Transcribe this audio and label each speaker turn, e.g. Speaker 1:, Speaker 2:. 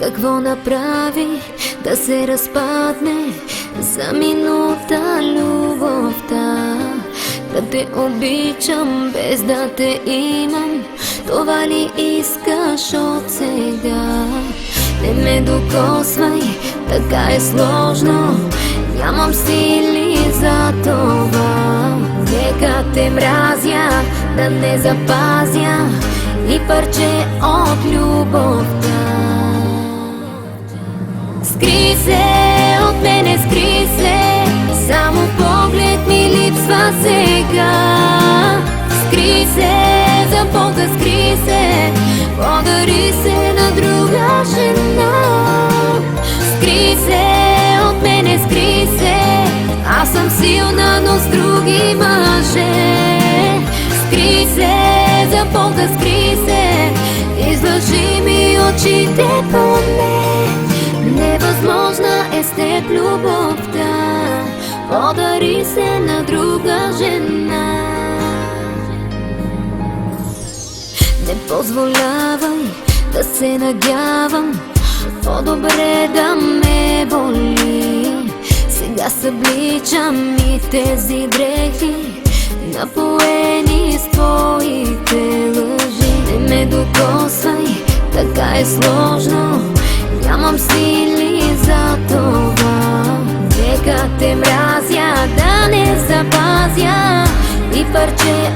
Speaker 1: Какво направи да се разпадне за минута любовта? Да те обичам без да те имам, това ли искаш от сега? Не ме докосвай, така е сложно, нямам сили за това. Нека те мразя, да не запазя и парче от любовта. Скри се от мене, скри се, само поглед ми липсва сега. Скри се, за Бога, скри се, подари се на друга жена. Скри се от мене, скри се, аз съм силна, но с други мъже. Скри се, за Бога, скри се, излъжи ми очите поне. Невъзможна е с теб любовта, подари се на друга жена. Не позволявай да се надявам, по-добре да ме боли. Сега събличам и тези дрехи, напоени с твоите лъжи. Не ме докосвай, така е сложно, нямам сили за това. Нека те мразя, да не запазя и парче